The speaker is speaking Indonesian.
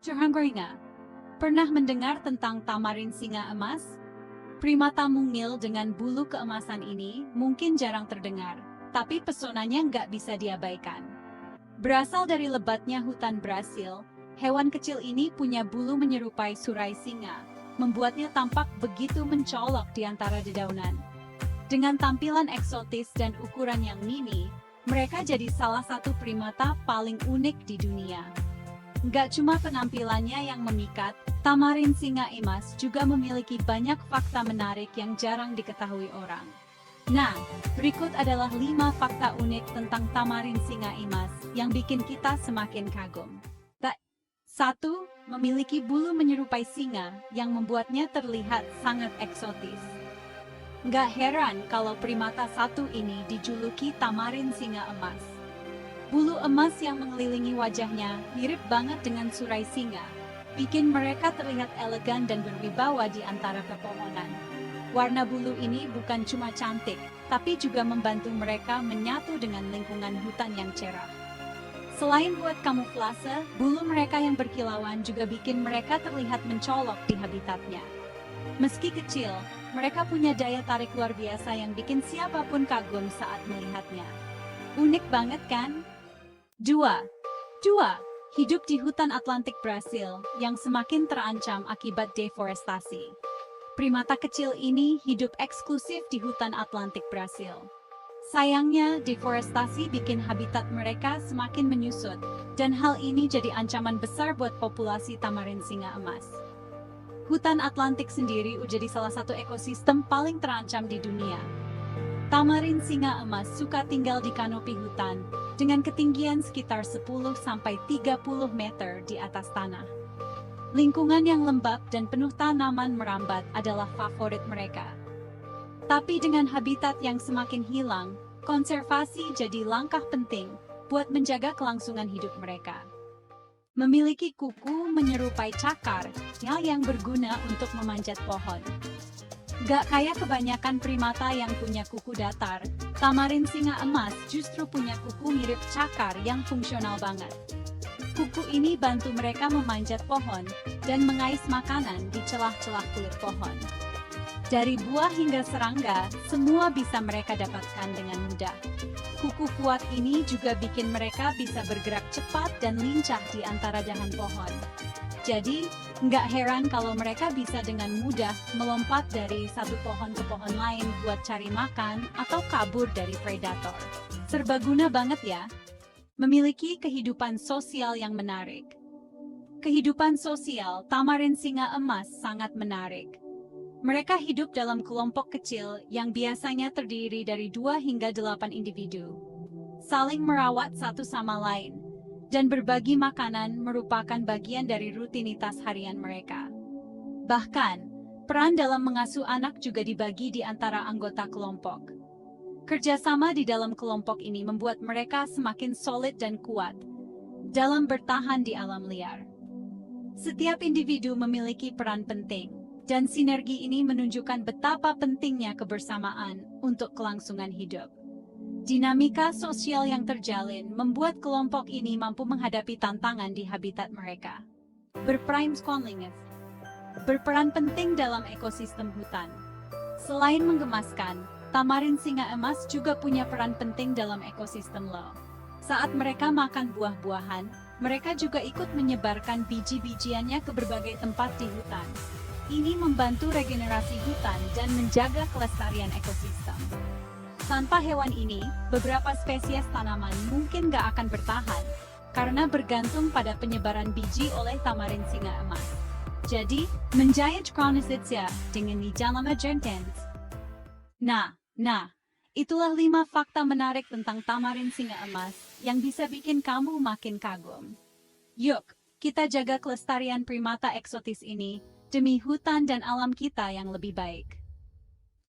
Curhanggoringa, pernah mendengar tentang tamarin singa emas? Primata mungil dengan bulu keemasan ini mungkin jarang terdengar, tapi pesonanya nggak bisa diabaikan. Berasal dari lebatnya hutan Brasil, hewan kecil ini punya bulu menyerupai surai singa, membuatnya tampak begitu mencolok di antara dedaunan. Dengan tampilan eksotis dan ukuran yang mini, mereka jadi salah satu primata paling unik di dunia. Nggak cuma penampilannya yang memikat, tamarin singa emas juga memiliki banyak fakta menarik yang jarang diketahui orang. Nah, berikut adalah 5 fakta unik tentang tamarin singa emas yang bikin kita semakin kagum. 1. Memiliki bulu menyerupai singa yang membuatnya terlihat sangat eksotis. Nggak heran kalau primata satu ini dijuluki tamarin singa emas. Bulu emas yang mengelilingi wajahnya mirip banget dengan surai singa, bikin mereka terlihat elegan dan berwibawa di antara pepohonan. Warna bulu ini bukan cuma cantik, tapi juga membantu mereka menyatu dengan lingkungan hutan yang cerah. Selain buat kamuflase, bulu mereka yang berkilauan juga bikin mereka terlihat mencolok di habitatnya. Meski kecil, mereka punya daya tarik luar biasa yang bikin siapapun kagum saat melihatnya. Unik banget kan? 2. Hidup di hutan Atlantik Brasil yang semakin terancam akibat deforestasi. Primata kecil ini hidup eksklusif di hutan Atlantik Brasil. Sayangnya, deforestasi bikin habitat mereka semakin menyusut, dan hal ini jadi ancaman besar buat populasi tamarin singa emas. Hutan Atlantik sendiri jadi salah satu ekosistem paling terancam di dunia. Tamarin singa emas suka tinggal di kanopi hutan, dengan ketinggian sekitar 10-30 meter di atas tanah. Lingkungan yang lembab dan penuh tanaman merambat adalah favorit mereka. Tapi dengan habitat yang semakin hilang, konservasi jadi langkah penting buat menjaga kelangsungan hidup mereka. Memiliki kuku menyerupai cakar, yang berguna untuk memanjat pohon. Gak kayak kebanyakan primata yang punya kuku datar, tamarin singa emas justru punya kuku mirip cakar yang fungsional banget. Kuku ini bantu mereka memanjat pohon dan mengais makanan di celah-celah kulit pohon. Dari buah hingga serangga, semua bisa mereka dapatkan dengan mudah. Kuku kuat ini juga bikin mereka bisa bergerak cepat dan lincah di antara dahan pohon. Jadi, nggak heran kalau mereka bisa dengan mudah melompat dari satu pohon ke pohon lain buat cari makan atau kabur dari predator. Serbaguna banget ya. Memiliki kehidupan sosial yang menarik. Kehidupan sosial tamarin singa emas sangat menarik. Mereka hidup dalam kelompok kecil yang biasanya terdiri dari 2 hingga 8 individu. Saling merawat satu sama lain, dan berbagi makanan merupakan bagian dari rutinitas harian mereka. Bahkan, peran dalam mengasuh anak juga dibagi di antara anggota kelompok. Kerjasama di dalam kelompok ini membuat mereka semakin solid dan kuat dalam bertahan di alam liar. Setiap individu memiliki peran penting, dan sinergi ini menunjukkan betapa pentingnya kebersamaan untuk kelangsungan hidup. Dinamika sosial yang terjalin membuat kelompok ini mampu menghadapi tantangan di habitat mereka. Berperan penting dalam ekosistem hutan. Selain menggemaskan, tamarin singa emas juga punya peran penting dalam ekosistem lo. Saat mereka makan buah-buahan, mereka juga ikut menyebarkan biji-bijiannya ke berbagai tempat di hutan. Ini membantu regenerasi hutan dan menjaga kelestarian ekosistem. Tanpa hewan ini, beberapa spesies tanaman mungkin gak akan bertahan, karena bergantung pada penyebaran biji oleh tamarin singa emas. Jadi, menjayat kronisitsia dengan nijalama jentens. Nah, itulah 5 fakta menarik tentang tamarin singa emas yang bisa bikin kamu makin kagum. Yuk, kita jaga kelestarian primata eksotis ini, demi hutan dan alam kita yang lebih baik.